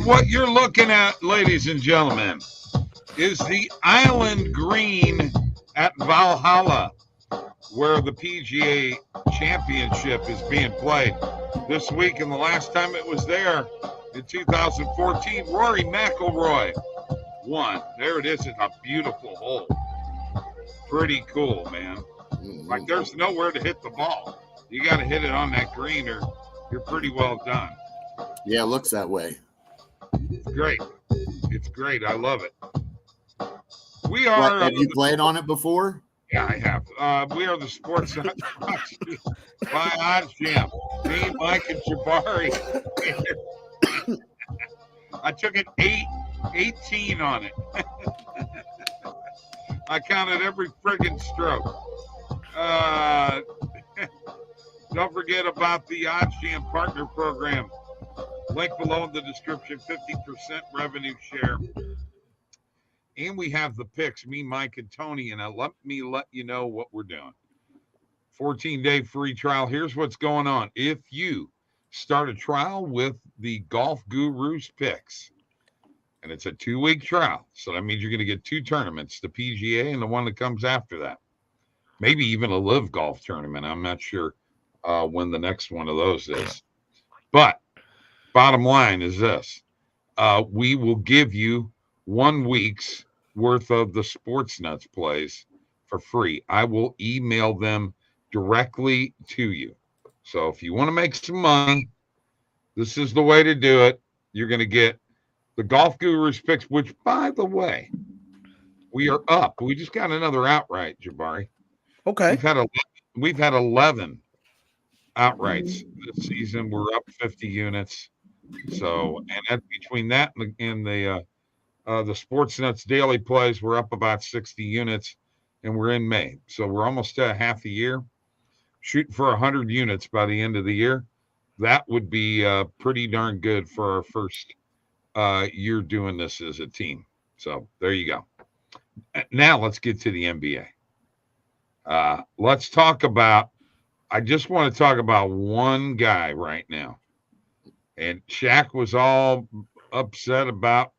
And what you're looking at, ladies and gentlemen, is the Island Green at Valhalla, where the PGA Championship is being played this week. And the last time it was there in 2014, Rory McIlroy won. There it is. It's a beautiful hole. Pretty cool, man. Like, there's nowhere to hit the ball. You got to hit it on that green or you're pretty well done. Yeah, it looks that way. It's great. It's great. I love it. We are. Have you played on it before? Yeah, I have. We are the Sports by OddsJam. Me, Mike, and Jabari. I took it 18 on it. I counted every friggin' stroke. Don't forget about the OddsJam Partner Program. Link below in the description, 50% revenue share. And we have the picks, me, Mike, and Tony. And let you know what we're doing. 14-day free trial. Here's what's going on. If you start a trial with the Golf Guru's picks, and it's a 2-week trial, so that means you're going to get 2 tournaments, the PGA and the one that comes after that. Maybe even a live golf tournament. I'm not sure when the next one of those is. But bottom line is this. We will give you 1 week's worth of the Sports Nuts plays for free. I will email them directly to you. So if you want to make some money, this is the way to do it. You're going to get the Golf Guru's picks, which, by the way, we are up. We just got another outright, Jabari. Okay. We've had 11 outrights this season. We're up 50 units. So, and between that and the Sports Nuts daily plays, we're up about 60 units, and we're in May. So we're almost to half a year, shooting for 100 units by the end of the year. That would be pretty darn good for our first year doing this as a team. So there you go. Now let's get to the NBA. Let's talk about, I just want to talk about one guy right now. And Shaq was all upset about,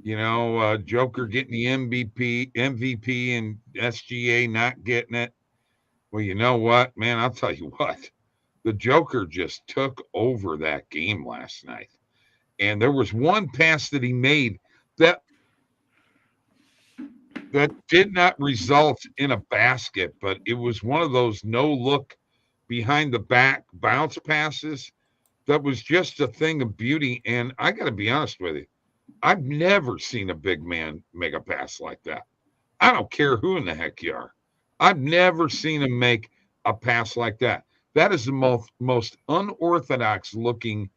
Joker getting the MVP and SGA not getting it. Well, you know what, man, I'll tell you what, the Joker just took over that game last night. And there was one pass that he made that did not result in a basket, but it was one of those no-look behind the back bounce passes that was just a thing of beauty. And I got to be honest with you, I've never seen a big man make a pass like that. I don't care who in the heck you are. I've never seen him make a pass like that. That is the most unorthodox looking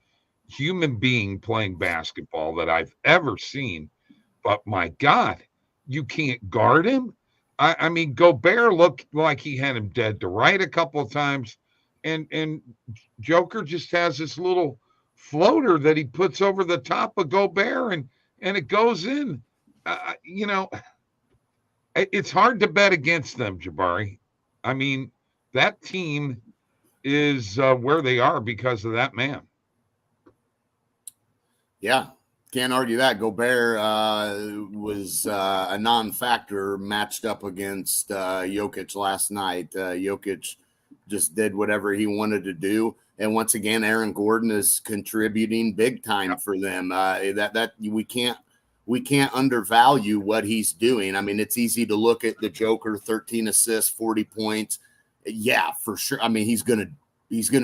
human being playing basketball that I've ever seen. But my God, you can't guard him. I mean, Gobert looked like he had him dead to right a couple of times. And Joker just has this little floater that he puts over the top of Gobert and it goes in. It's hard to bet against them, Jabari. I mean, that team is where they are because of that man. Yeah, can't argue that. Gobert was a non-factor matched up against Jokic last night. Jokic just did whatever he wanted to do. And once again, Aaron Gordon is contributing big time for them. That we can't undervalue what he's doing. I mean, it's easy to look at the Joker, 13 assists, 40 points. Yeah, for sure. I mean, he's gonna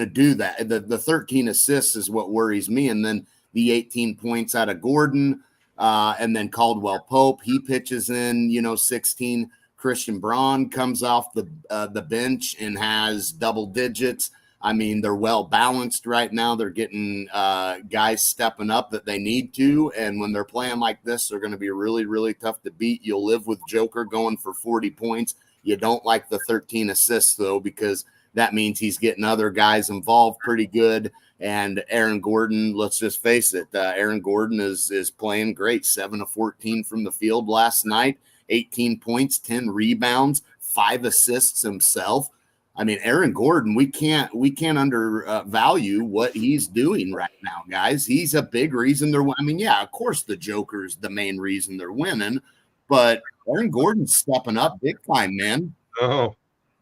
do that. The 13 assists is what worries me, and then the 18 points out of Gordon, and then Caldwell Pope, he pitches in 16. Christian Braun comes off the bench and has double digits. I mean, they're well balanced right now. They're getting guys stepping up that they need to. And when they're playing like this, they're going to be really, really tough to beat. You'll live with Joker going for 40 points. You don't like the 13 assists, though, because that means he's getting other guys involved pretty good. And Aaron Gordon, let's just face it, Aaron Gordon is playing great. 7 of 14 from the field last night, 18 points, 10 rebounds, 5 assists himself. I mean, Aaron Gordon, we can't undervalue what he's doing right now, guys. He's a big reason they're. I mean, yeah, of course the Joker's the main reason they're winning, but Aaron Gordon's stepping up big time, man. Oh,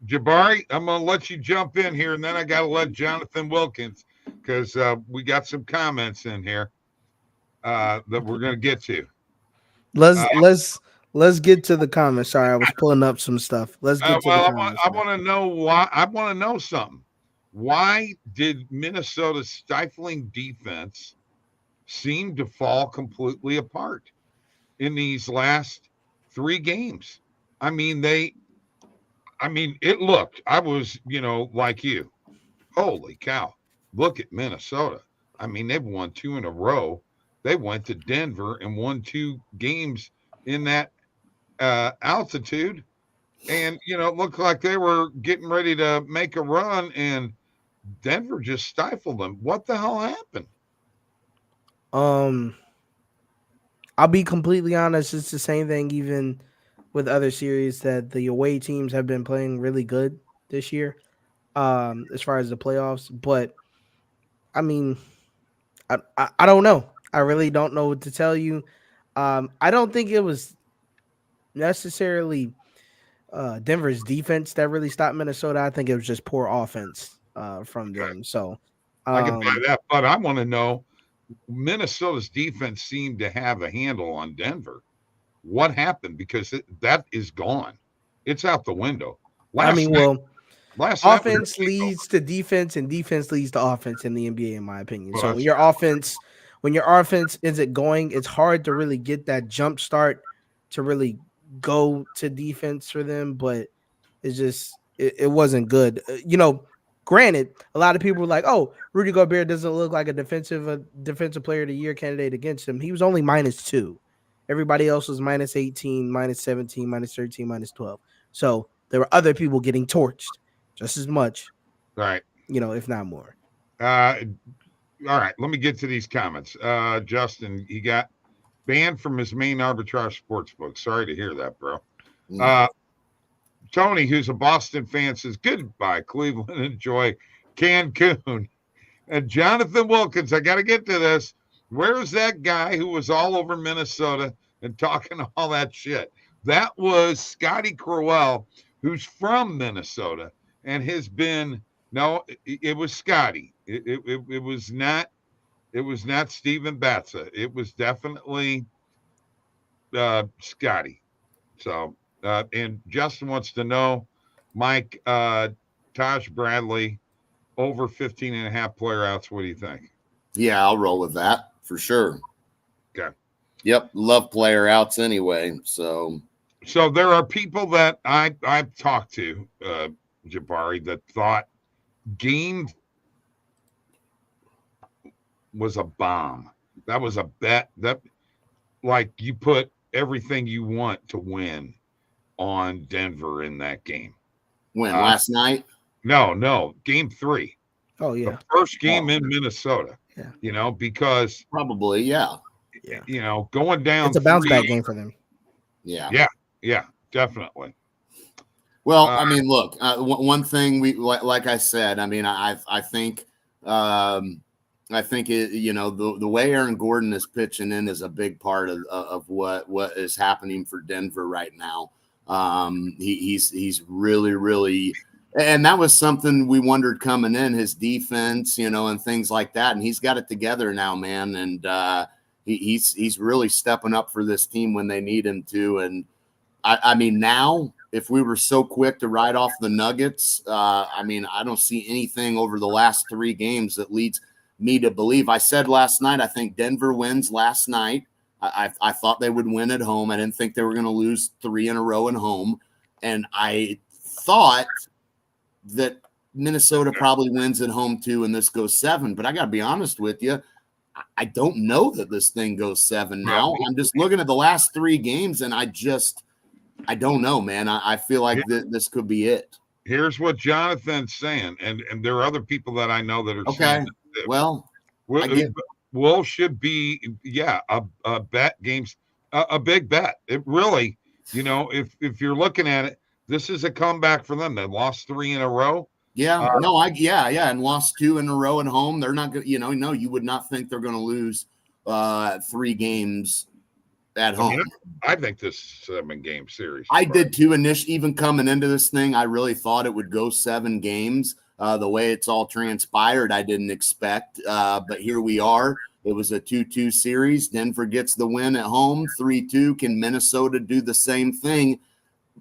Jabari, I'm gonna let you jump in here, and then I gotta let Jonathan Wilkins, because we got some comments in here that we're gonna get to. Let's get to the comments. Sorry, I was pulling up some stuff. Let's get to the comments. I want to know why. I want to know something. Why did Minnesota's stifling defense seem to fall completely apart in these last 3 games? I mean, it looked. I was, like you. Holy cow! Look at Minnesota. I mean, they've won 2 in a row. They went to Denver and won 2 games in that altitude, and it looked like they were getting ready to make a run, and Denver just stifled them. What the hell happened? I'll be completely honest, it's the same thing even with other series, that the away teams have been playing really good this year as far as the playoffs. But I mean, I don't know. I really don't know what to tell you. I don't think it was necessarily Denver's defense that really stopped Minnesota. I think it was just poor offense from them. So I can buy that, but I want to know, Minnesota's defense seemed to have a handle on Denver. What happened? Because that is gone. It's out the window. Offense leads to defense, and defense leads to offense in the NBA, in my opinion. So when your offense isn't going, it's hard to really get that jump start to really go to defense for them. But it's just it wasn't good. Granted, a lot of people were like, "Oh, Rudy Gobert doesn't look like a defensive player of the year candidate against him." He was only -2. Everybody else was -18, -17, -13, -12. So there were other people getting torched just as much, right? If not more. All right, let me get to these comments. Justin, he got banned from his main arbitrage sportsbook. Sorry to hear that, bro. Tony, who's a Boston fan, says, "Goodbye, Cleveland. Enjoy Cancun." And Jonathan Wilkins, I got to get to this. Where's that guy who was all over Minnesota and talking all that shit? That was Scotty Crowell, who's from Minnesota and has been. No, it was Scotty. It was not. It was not Steven Batza. It was definitely Scotty. So. And Justin wants to know, Mike, Taj Bradley, over 15.5 player outs. What do you think? Yeah, I'll roll with that for sure. Okay. Yep. Love player outs anyway. So there are people that I've talked to, Jabari, that thought game was a bomb. That was a bet that, like, you put everything you want to win on Denver in that game. When last night? No, game 3. Oh yeah, the first game in Minnesota. Yeah, because probably going down. It's a bounce back game for them. Yeah, definitely. Well, I mean, look, one thing like I said, I mean, I think the way Aaron Gordon is pitching in is a big part of what is happening for Denver right now. He's really, and that was something we wondered coming in, his defense, and things like that. And he's got it together now, man. And he's really stepping up for this team when they need him to. And I mean, now if we were so quick to write off the Nuggets, I mean, I don't see anything over the last 3 games that leads me to believe. I said last night, I think Denver wins last night. I thought they would win at home. I didn't think they were going to lose 3 in a row at home. And I thought that Minnesota probably wins at home too, and this goes 7. But I got to be honest with you, I don't know that this thing goes 7 now. I'm just looking at the last 3 games, and I don't know, man. I feel like this could be it. Here's what Jonathan's saying, and there are other people that I know that are saying that. Well, Will should be, a bet games, a big bet. It really, if you're looking at it, this is a comeback for them. They lost 3 in a row. Yeah, and lost 2 in a row at home. They're not good. You would not think they're going to lose 3 games at home. I think this 7-game series. I did too. Even coming into this thing, I really thought it would go 7 games. The way it's all transpired, I didn't expect. But here we are. It was a 2-2 series. Denver gets the win at home, 3-2. Can Minnesota do the same thing?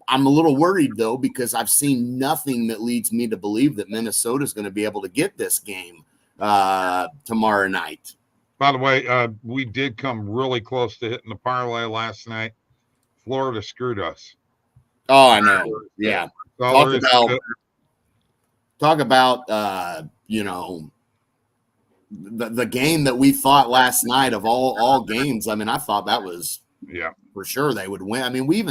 I'm a little worried, though, because I've seen nothing that leads me to believe that Minnesota is going to be able to get this game tomorrow night. By the way, we did come really close to hitting the parlay last night. Florida screwed us. Oh, I know. Yeah. Talk about the game that we thought last night of all games. I mean, I thought that was for sure they would win. I mean, we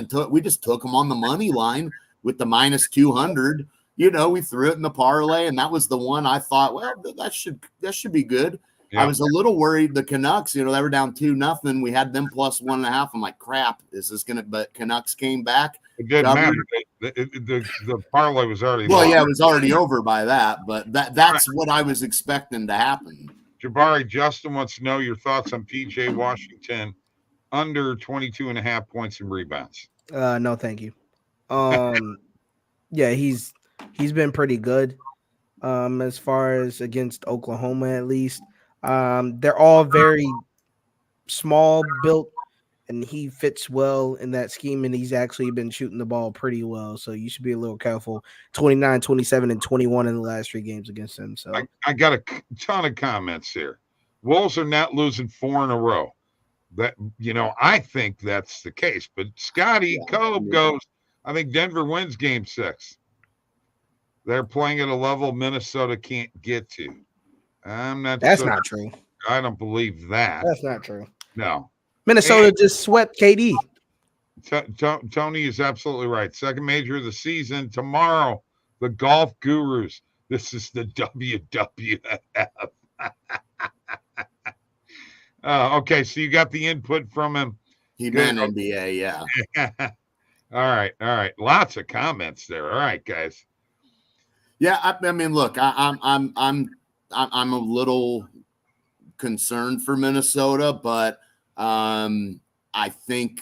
just took them on the money line with the minus 200. We threw it in the parlay, and that was the one I thought, well, that should be good. Yeah. I was a little worried. The Canucks, they were down 2-0. We had them plus 1.5. I'm like, crap, is this gonna? But Canucks came back. It didn't matter. The parlay was already. Well, yeah, it was already over by that. But that's what I was expecting to happen. Jabari, Justin wants to know your thoughts on PJ Washington under 22.5 points and rebounds. No, thank you. Yeah, he's been pretty good. As far as against Oklahoma, at least. They're all very small built, and he fits well in that scheme, and he's actually been shooting the ball pretty well, so you should be a little careful. 29, 27, and 21 in the last 3 games against him. So I got a ton of comments here. Wolves are not losing 4 in a row. That I think that's the case, but Scotty Cobe goes, I think Denver wins game 6. They're playing at a level Minnesota can't get to. That's not true. I don't believe that. That's not true. No. Minnesota just swept KD. Tony is absolutely right. Second major of the season tomorrow. The Golf Gurus. This is the WWF. Okay, so you got the input from him. He meant NBA, yeah. All right. Lots of comments there. All right, guys. Yeah, I mean, look, I'm a little concerned for Minnesota, but I think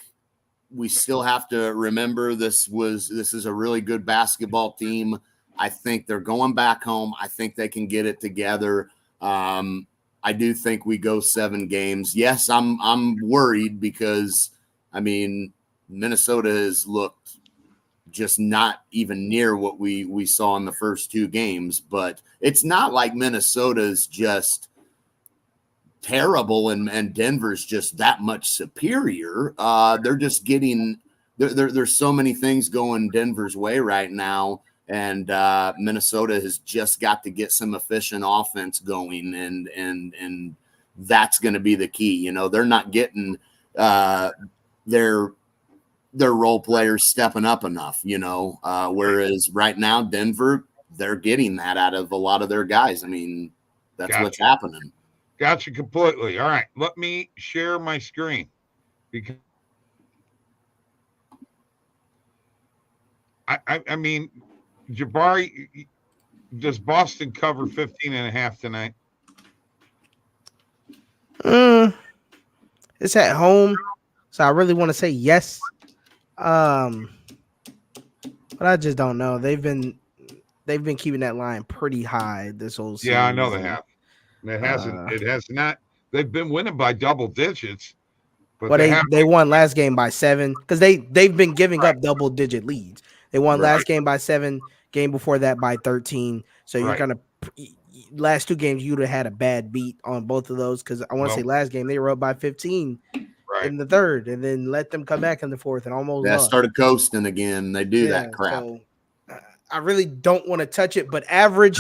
we still have to remember this is a really good basketball team. I think they're going back home. I think they can get it together. I do think we go 7 games. Yes, I'm worried because Minnesota has looked just not even near what we saw in the first 2 games, but it's not like Minnesota's just terrible and Denver's just that much superior. They're just getting there's so many things going Denver's way right now, and Minnesota has just got to get some efficient offense going, and that's going to be the key. They're not getting their role players stepping up enough, whereas right now Denver, they're getting that out of a lot of their guys. I mean, that's what's happening. Gotcha completely. All right, let me share my screen because I mean, Jabari, does Boston cover 15.5 tonight? It's at home, so I really want to say yes. But I just don't know. They've been keeping that line pretty high this whole season. Yeah, I know they have. It has not. They've been winning by double digits, but they won last game by 7 because they've been giving up double digit leads. They won last game by 7, game before that by 13. So you're gonna last 2 games you'd have had a bad beat on both of those because I want to say last game they were up by 15 in the 3rd and then let them come back in the 4th and almost started coasting again. They do that crap. So I really don't want to touch it, but average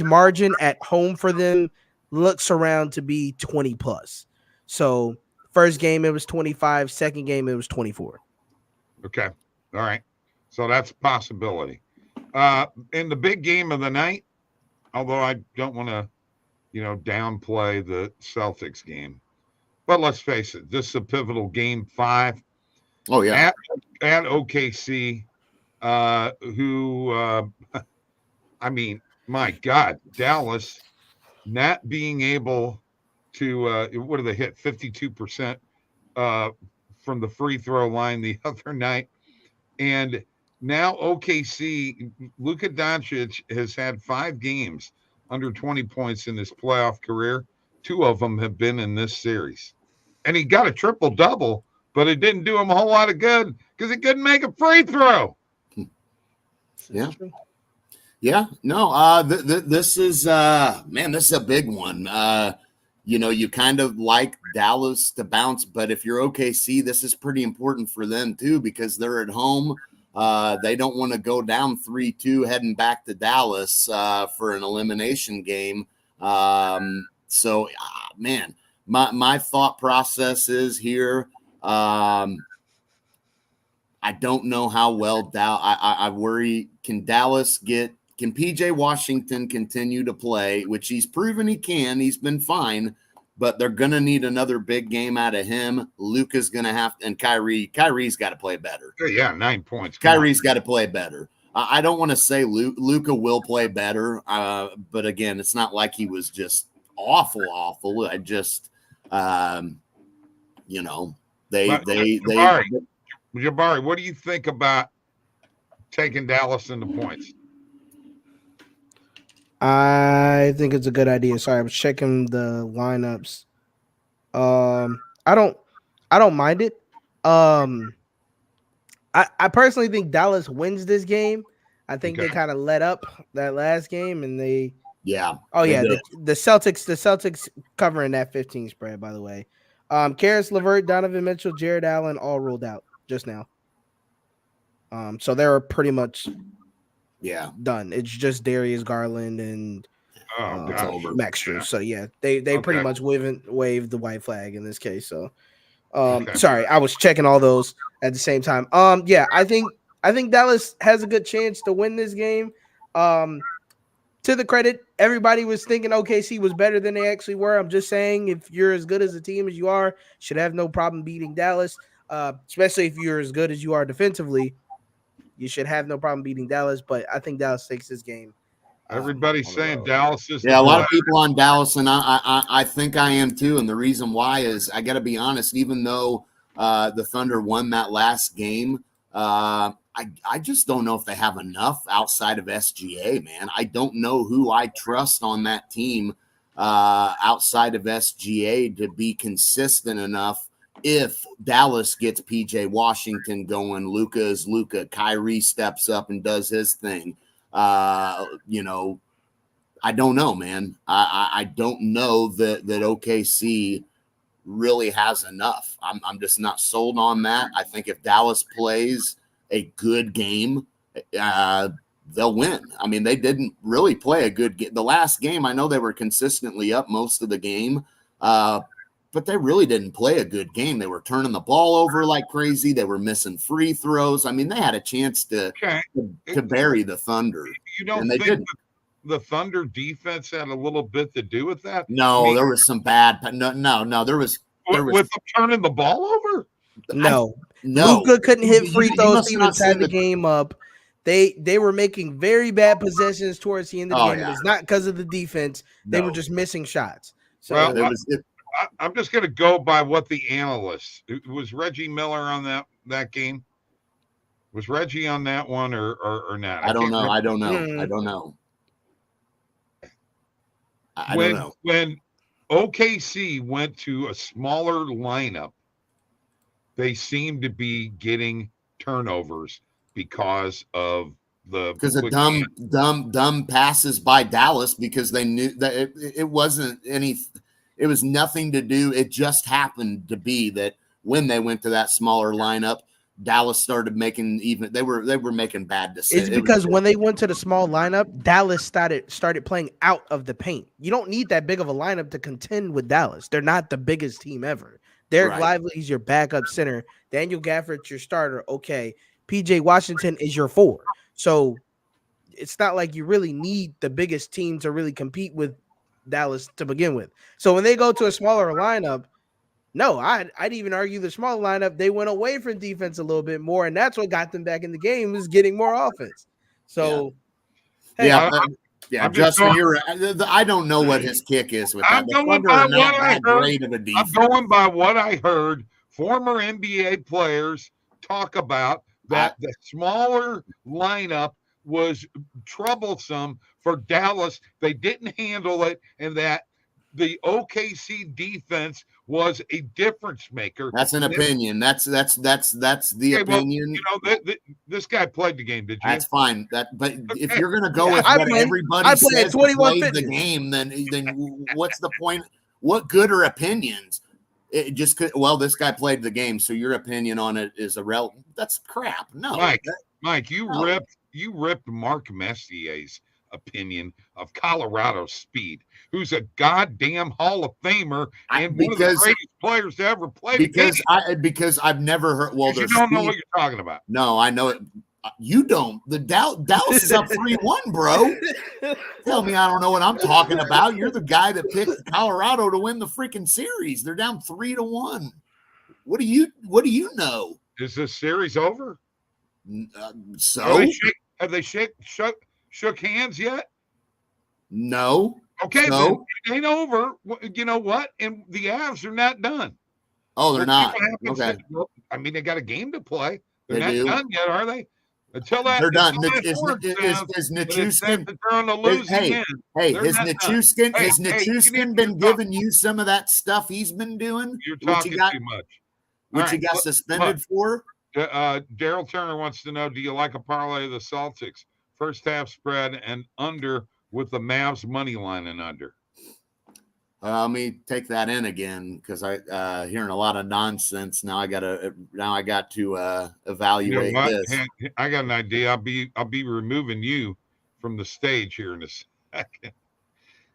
margin at home for them looks around to be 20 plus. So first game it was 25, second game it was 24. Okay. All right. So that's a possibility. In the big game of the night, although I don't want to, downplay the Celtics game, but let's face it, this is a pivotal game 5. Oh yeah. At OKC, who I mean, my God, Dallas not being able to what did they hit 52% from the free throw line the other night, and now OKC, Luka Doncic has had 5 games under 20 points in his playoff career. 2 of them have been in this series, and he got a triple double, but it didn't do him a whole lot of good because he couldn't make a free throw. Yeah. Yeah, no, this is man, this is a big one. You kind of like Dallas to bounce, but if you're OKC, this is pretty important for them too because they're at home. They don't want to go down 3-2 heading back to Dallas for an elimination game. So, man, my thought process is here. I don't know how well I worry. Can PJ Washington continue to play, which he's proven he can. He's been fine, but they're going to need another big game out of him. Luka's going to have to, and Kyrie's got to play better. Yeah, 9 points. Kyrie's got to play better. I don't want to say Luka will play better, but again, it's not like he was just awful. I just, Jabari, what do you think about taking Dallas in the points? I think it's a good idea. Sorry, I was checking the lineups. I don't mind it. I personally think Dallas wins this game. I think they kind of let up that last game, and the Celtics covering that 15 spread. By the way, Karis LeVert, Donovan Mitchell, Jared Allen all ruled out just now. So they're pretty much done. It's just Darius Garland and Max Strus. So they pretty much waved the white flag in this case. So sorry, I was checking all those at the same time. I think Dallas has a good chance to win this game. To the credit, everybody was thinking OKC was better than they actually were. I'm just saying, if you're as good as a team as you are, should have no problem beating Dallas. Especially if you're as good as you are defensively, you should have no problem beating Dallas. But I think Dallas takes this game. Everybody's saying Dallas is. Yeah, a lot of people on Dallas, and I think I am too. And the reason why is I got to be honest. Even though the Thunder won that last game, I just don't know if they have enough outside of SGA. Man, I don't know who I trust on that team outside of SGA to be consistent enough. If Dallas gets PJ Washington going, Luka is Luka, Kyrie steps up and does his thing. I don't know, man. I don't know that OKC really has enough. I'm just not sold on that. I think if Dallas plays a good game, they'll win. I mean, they didn't really play a good game. The last game, I know they were consistently up most of the game, but they really didn't play a good game. They were turning the ball over like crazy. They were missing free throws. I mean, they had a chance to bury the Thunder. You don't think the Thunder defense had a little bit to do with that? No, there was some bad. No. There was with them turning the ball over. No. Luka couldn't hit free throws even tied the game up. They were making very bad possessions towards the end of the game. Yeah. It's not because of the defense. They were just missing shots. So I'm just going to go by what the analysts. Was Reggie Miller on that game? Was Reggie on that one or not? I don't know. I don't know. When OKC went to a smaller lineup, they seemed to be getting turnovers because of dumb passes by Dallas because they knew that it wasn't any. It was nothing to do. It just happened to be that when they went to that smaller lineup, Dallas started making they were making bad decisions. It's because when they went to the small lineup, Dallas started playing out of the paint. You don't need that big of a lineup to contend with Dallas. They're not the biggest team ever. Derek Lively's your backup center. Daniel Gafford's your starter. Okay. PJ Washington is your 4. So it's not like you really need the biggest team to really compete with Dallas to begin with. So when they go to a smaller lineup, no, I'd even argue the smaller lineup, they went away from defense a little bit more, and that's what got them back in the game, is getting more offense. So Hey, Yeah, Justin, you're. I don't know what his kick is with that. I'm going by what I heard. I'm going by what I heard. Former NBA players talk about that the smaller lineup was troublesome for Dallas. They didn't handle it, and that the OKC defense was a difference maker. That's an opinion. That's the opinion. Well, this guy played the game. Did you? That's fine. But if you're gonna go with what everybody says to play the game, then what's the point? What good are opinions? It just could. Well, this guy played the game, so your opinion on it is irrelevant. That's crap. No, Mike, you ripped Mark Messier's opinion of Colorado's speed, who's a goddamn Hall of Famer and one of the greatest players to ever play. Because I've never heard. Well, you don't know what you're talking about. No, I know it. You don't. The Dallas is up 3-1, bro. Tell me I don't know what I'm talking about. You're the guy that picked Colorado to win the freaking series. They're down 3-1. What do you know? Is this series over? So have they shook hands yet? No. Okay, then it ain't over. You know what? And the Avs are not done. Oh, they're not. Okay. I mean, they got a game to play. They're not done yet, are they? Until that, they're done. Is Nichushkin? Has Nichushkin been giving you some of that stuff he's been doing? You're talking too much. Which he got suspended for? Daryl Turner wants to know: do you like a parlay of the Celtics first half spread and under with the Mavs money line and under? Let me take that in again because I hearing a lot of nonsense. Now I got to evaluate this. Hey, I got an idea. I'll be removing you from the stage here in a second.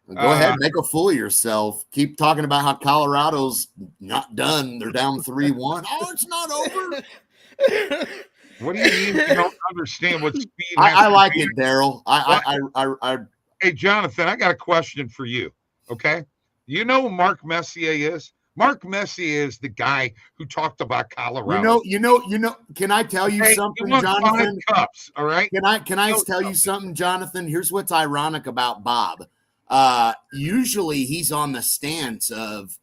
Go ahead, make a fool of yourself. Keep talking about how Colorado's not done. They're down 3-1. Oh, it's not over. What do you mean you don't understand what speed? I like it, Daryl. Hey, Jonathan, I got a question for you. Okay. You know who Mark Messier is? Mark Messier is the guy who talked about Colorado. You know. Can I tell you something, Jonathan? 5 cups, all right. Can I tell you something, Jonathan? Here's what's ironic about Bob. Usually he's on the stance of,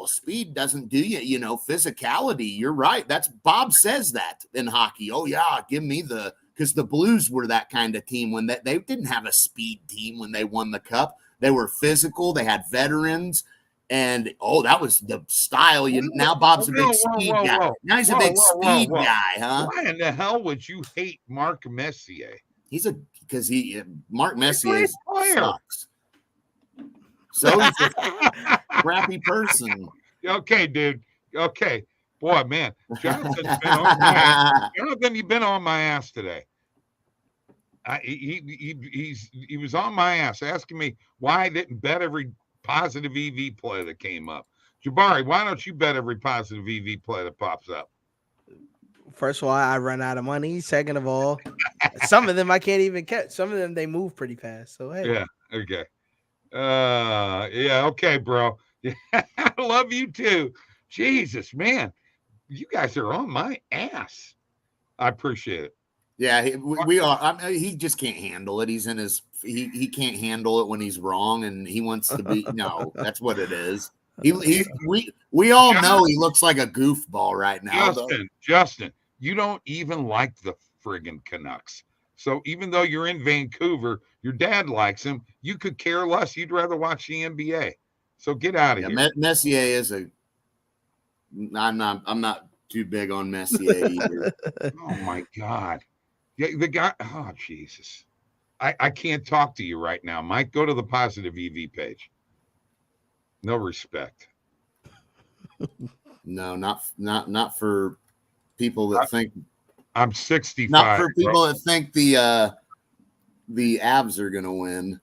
speed doesn't do you. Physicality. You're right. That's Bob says that in hockey. Oh yeah, give me because the Blues were that kind of team when they didn't have a speed team when they won the cup. They were physical. They had veterans. And, that was the style. Now Bob's a big speed guy. Now he's a big speed guy, huh? Why in the hell would you hate Mark Messier? Mark Messier sucks. So he's a crappy person. Okay, dude. Okay. Boy, man. Jonathan, you've been on my ass today. He was on my ass asking me why I didn't bet every positive EV play that came up. Jabari, why don't you bet every positive EV play that pops up? First of all, I run out of money. Second of all, some of them I can't even catch. Some of them they move pretty fast. So hey. Yeah. Okay. Okay, bro. I love you too. Jesus, man, you guys are on my ass. I appreciate it. Yeah, we are. He just can't handle it. He's in his. He can't handle it when he's wrong, and he wants to be. No, that's what it is. We all know he looks like a goofball right now. Justin, you don't even like the friggin' Canucks. So even though you're in Vancouver, your dad likes him. You could care less. You'd rather watch the NBA. So get out of here. Messier is a. I'm not too big on Messier either. Oh my God. Yeah, the guy. Oh Jesus, I can't talk to you right now, Mike. Go to the positive EV page. No respect. No, not for people that think I'm 65. Not for people that think the Avs are going to win.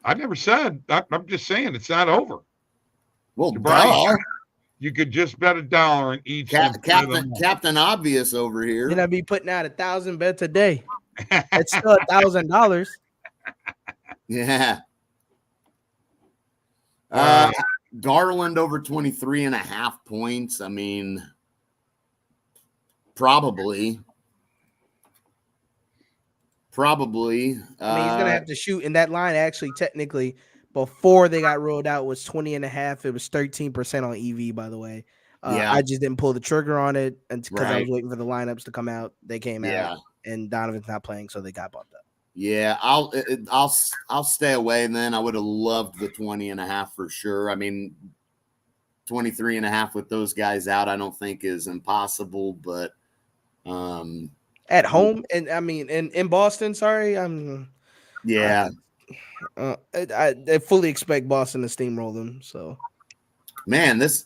I never said. I'm just saying it's not over. Well, you could just bet $1 on each. Captain Obvious over here. You're gonna be putting out 1,000 bets a day. It's still $1,000. Yeah. Garland over 23.5 points. I mean, probably. Probably. I mean, he's gonna have to shoot. And that line actually, technically, before they got rolled out, was 20.5. It was 13% on EV, by the way. Yeah. I just didn't pull the trigger on it because I was Right. waiting for the lineups to come out. They came out, and Donovan's not playing, so they got bumped up. Yeah, I'll stay away then. I would have loved the 20.5 for sure. I mean, 23.5 with those guys out, I don't think is impossible, but at home, and I mean, in Boston, sorry, yeah. I fully expect Boston to steamroll them. So, man, this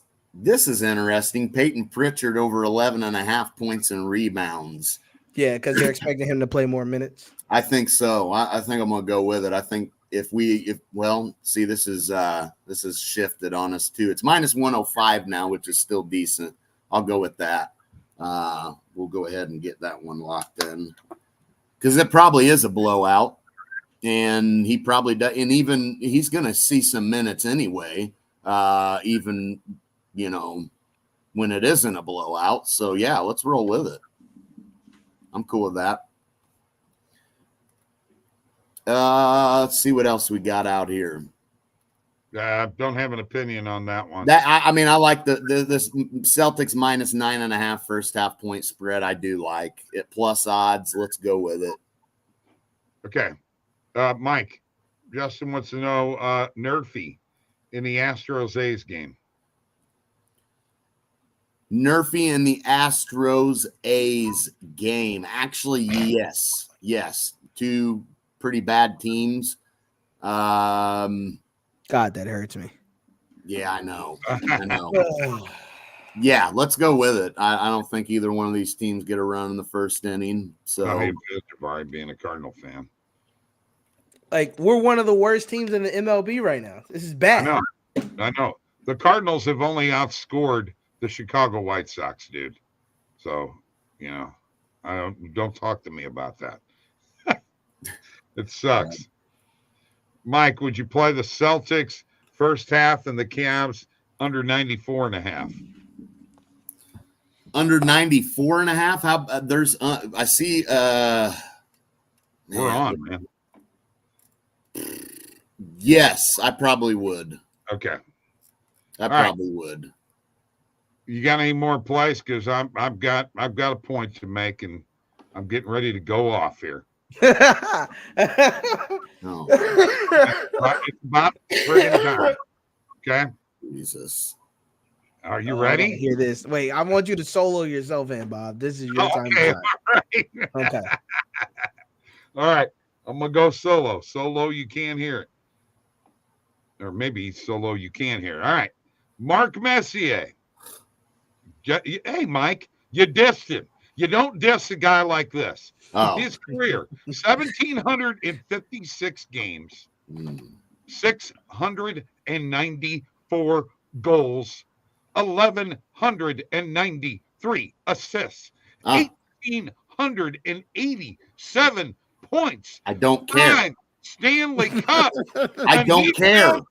is interesting. Peyton Pritchard over 11.5 points and rebounds. Yeah, because they're expecting him to play more minutes. I think so. I think I'm gonna go with it. I think this is shifted on us too. It's minus 105 now, which is still decent. I'll go with that. We'll go ahead and get that one locked in because it probably is a blowout, and he probably does. And even he's gonna see some minutes anyway. Even when it isn't a blowout. So yeah, let's roll with it. I'm cool with that. Let's see what else we got out here. Don't have an opinion on that one. I like this Celtics minus 9.5 first half point spread. I do like it. Plus odds. Let's go with it. Okay. Mike, Justin wants to know Nerfy in the Astros-A's game. Nerfy in the Astros-A's game. Actually, yes. Two pretty bad teams. God, that hurts me. Yeah, I know. Yeah, let's go with it. I don't think either one of these teams get a run in the first inning. So, being a Cardinal fan, like, we're one of the worst teams in the MLB right now. This is bad. I know. The Cardinals have only outscored the Chicago White Sox, dude. So, don't talk to me about that. It sucks. Mike, would you play the Celtics first half and the Cavs under 94.5? Under 94.5? How there's I see we're on, man. Yes, I probably would. Okay. I probably would. You got any more plays? Because I've got a point to make, and I'm getting ready to go off here. No. It's about friggin' time. Okay. Jesus. Are you ready? Hear this. Wait, I want you to solo yourself in, Bob. This is your time. Okay. Okay. All right. I'm gonna go solo. Solo, you can't hear it. Or maybe solo, you can hear it. All right. Mark Messier. Hey, Mike, you dissed him. You don't diss a guy like this. Oh. His career, 1,756 games, 694 goals, 1,193 assists, 1,887 points. I don't care. Stanley Cup. I don't care.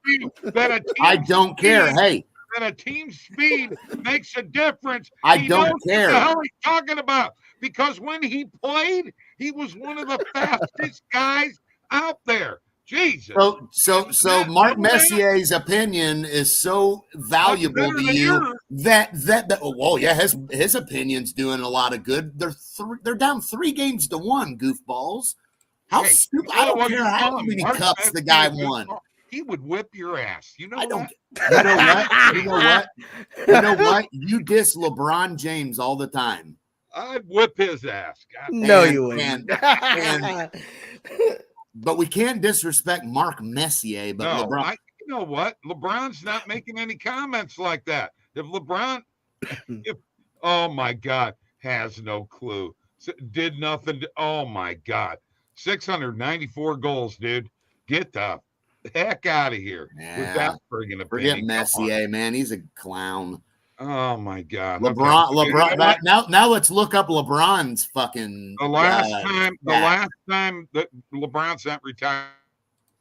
I don't care. Hey. That a team speed makes a difference. I don't care. What the hell he's talking about? Because when he played, he was one of the fastest guys out there. Jesus. So Mark Messier's opinion is so valuable to you that his opinion's doing a lot of good. They're down 3-1, goofballs. How stupid! I don't care how many cups the guy won. He would whip your ass. You know what? You know what? You diss LeBron James all the time. I'd whip his ass. God. No, you wouldn't. But we can't disrespect Mark Messier. But no, LeBron, you know what? LeBron's not making any comments like that. If LeBron, oh my God, has no clue, did nothing. Oh my God, 694 goals, dude. Get the heck out of here with that friggin' opinion. Forget Messier, man. He's a clown. Oh my God, LeBron. Now let's look up LeBron's fucking. The last time that LeBron's not retired.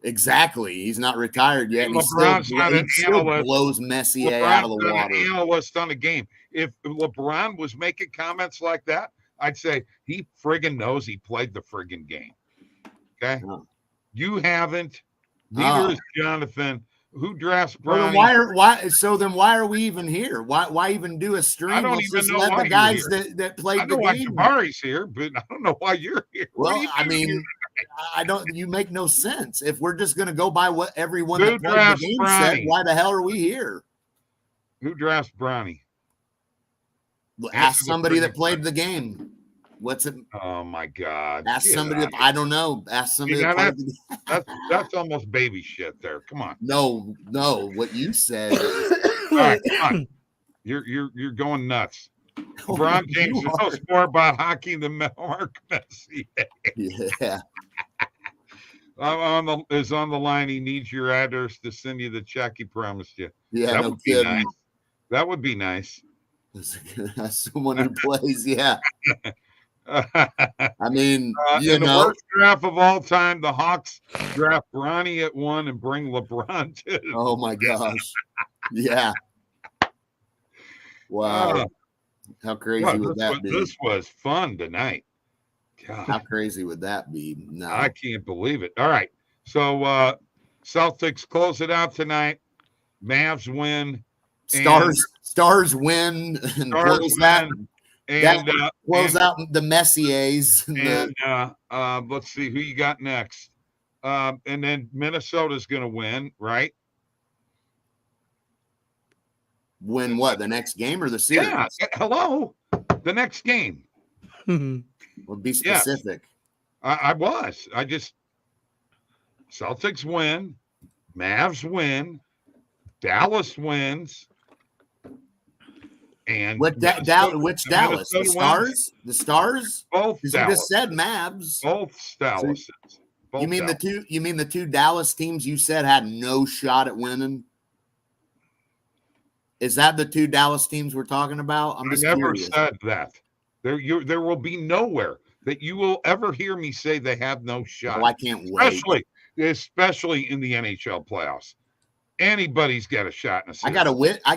Exactly, he's not retired yet. LeBron's not an analyst. Blows Messier out of the water. An analyst on a game. If LeBron was making comments like that, I'd say he friggin' knows he played the friggin' game. Okay. Oh. You haven't. Neither is Jonathan. Who drafts Bronny? So then why are we even here? Why even do a stream? I don't Let's even just know let why the guys you're here. that I played know the why game. Jabari's here, but I don't know why you're here. Well, I mean, I don't. You make no sense. If we're just going to go by what everyone that played the game said, why the hell are we here? Who drafts Bronny? Ask somebody that played the game. What's it? Oh my God! Ask somebody. I don't know. Ask somebody that played the game. That's almost baby shit. There, come on. No. What you said. All right, come on. You're going nuts. LeBron James is no more about hockey than Mark Messi. Yeah. Is on the line. He needs your address to send you the check he promised you. Yeah, that no would be nice. That would be nice. Someone who plays, yeah. I mean, in the worst draft of all time, the Hawks draft Bronny at 1 and bring LeBron to. Oh my gosh! Yeah. Wow. How crazy would that be? This was fun tonight. God. How crazy would that be? No, I can't believe it. All right, so Celtics close it out tonight. Mavs win. Stars win and close out. And close out the Messiers. And let's see who you got next. And then Minnesota's going to win, right? Win what? The next game or the series? Yeah. Hello. The next game. Well, be specific. I was. Celtics win. Mavs win. Dallas wins. And which Dallas? The Stars? Wins. The Stars? Both. You just said Mavs. Both Dallas. You mean the two Dallas teams you said had no shot at winning? Is that the two Dallas teams we're talking about? I'm just curious. Said that. There will be nowhere that you will ever hear me say they have no shot. Oh, I can't wait. Especially in the NHL playoffs. Anybody's got a shot in a series. I got a witness. I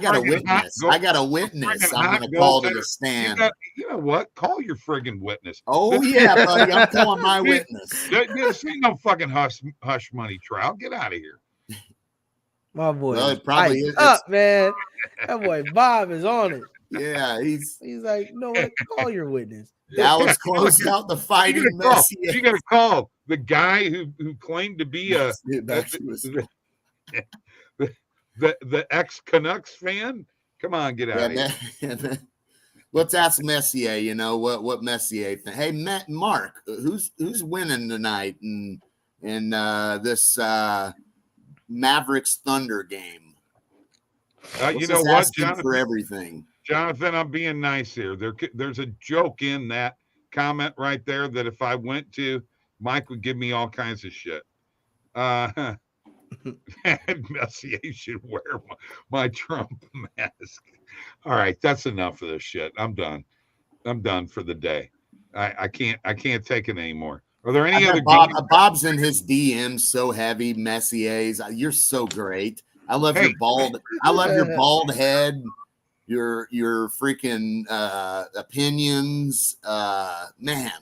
got a witness. I'm going to call to the stand. You know what? Call your friggin' witness. Oh, yeah, buddy. I'm calling my witness. This ain't no fucking hush money trial. Get out of here. My boy. Well, it probably is. Up, man. That boy Bob is on it. Yeah, he's like, you know what? Call your witness. Dallas closed out the fighting Messi. You got to call the guy who claimed to be the ex-Canucks fan. Come on, get out of here. Let's ask Messier. You know what Messier think. Hey, Mark, who's winning tonight in this Mavericks Thunder game? You know what, Jonathan? For everything. Jonathan, I'm being nice here. There's a joke in that comment right there that if I went to, Mike would give me all kinds of shit. Messier should wear my Trump mask. All right, that's enough of this shit. I'm done for the day. I can't take it anymore. Are there any other Bob's in his DMs so heavy, Messier's. You're so great. I love your bald head, your freaking opinions. Man.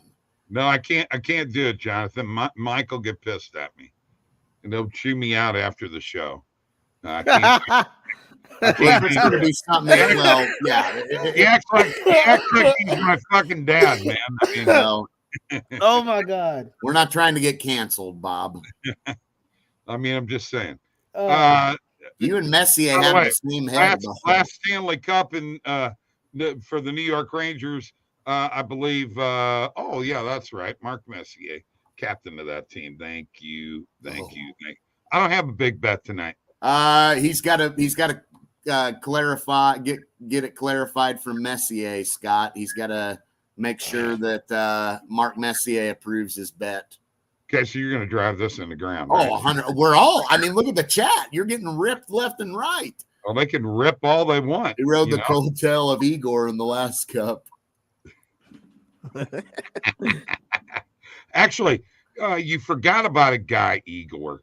No, I can't do it, Jonathan. Mike will get pissed at me. And they'll chew me out after the show. I can't. It's going to be something. Well, yeah. He acts like he's my fucking dad, man. I mean, oh my God. We're not trying to get canceled, Bob. I mean, I'm just saying. You and Messier have the same head. Last Stanley Cup for the New York Rangers, I believe. Oh yeah, that's right, Mark Messier, captain of that team. Thank you. I don't have a big bet tonight. He's got to clarify, get it clarified from Messier, Scott. He's got to make sure that Mark Messier approves his bet. Okay, so you're going to drive this in the ground. Oh, right? 100. We're all. I mean, look at the chat. You're getting ripped left and right. Well, they can rip all they want. He rode the coattail of Igor in the last cup. Actually, you forgot about a guy, Igor.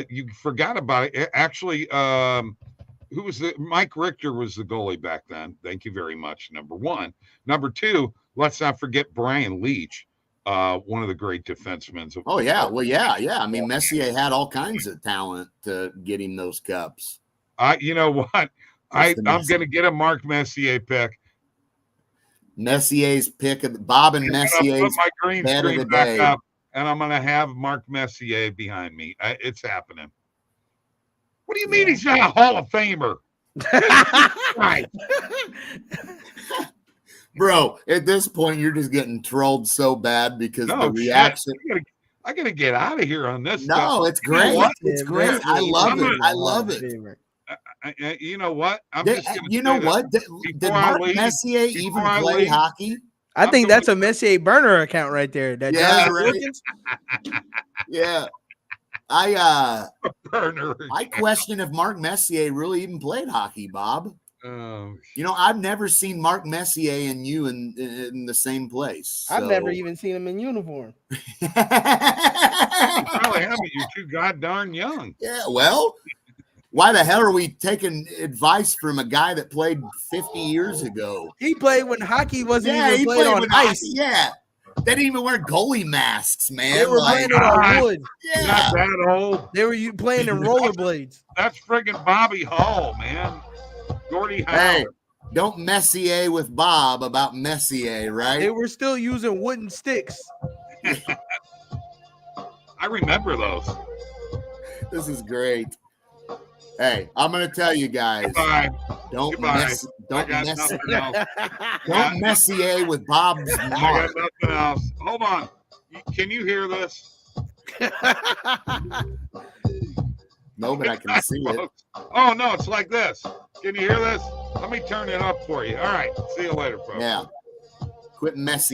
You forgot about it. Actually, who was Mike Richter was the goalie back then. Thank you very much. Number one. Number two, let's not forget Brian Leach. one of the great defensemen. Oh yeah, well yeah. I mean, Messier had all kinds of talent to get him those cups. You know what? I'm going to get a Mark Messier pick. Messier's pick of Bob and Messier's put my green bet screen of the back day. up, and I'm going to have Mark Messier behind me. It's happening. What do you mean he's not a Hall of Famer? Right. Bro, at this point, you're just getting trolled so bad because the reaction. I got to get out of here on this. No, stuff. it's great. You know it's great. I love it. I love it. You know what? You know what? Did Mark Messier even play hockey? I think that's a Messier burner account right there. That yeah. I question if Mark Messier really even played hockey, Bob. Oh, you know, I've never seen Mark Messier and you in the same place. I've never even seen him in uniform. You probably haven't. You're too goddamn young. Yeah, well, why the hell are we taking advice from a guy that played 50 years ago? He played when hockey wasn't even played on ice. Yeah. They didn't even wear goalie masks, man. They were playing it on wood. Yeah. Not that old. They were playing in rollerblades. That's friggin' Bobby Hall, man. Gordie Howe. Hey, don't Messier with Bob about Messier, right? They were still using wooden sticks. I remember those. This is great. Hey, I'm gonna tell you guys. Goodbye. Don't Messier with Bob's mark. I got nothing else. Hold on. Can you hear this? No, but I can see it. Oh no, it's like this. Can you hear this? Let me turn it up for you. All right. See you later, folks. Yeah. Quit Messier.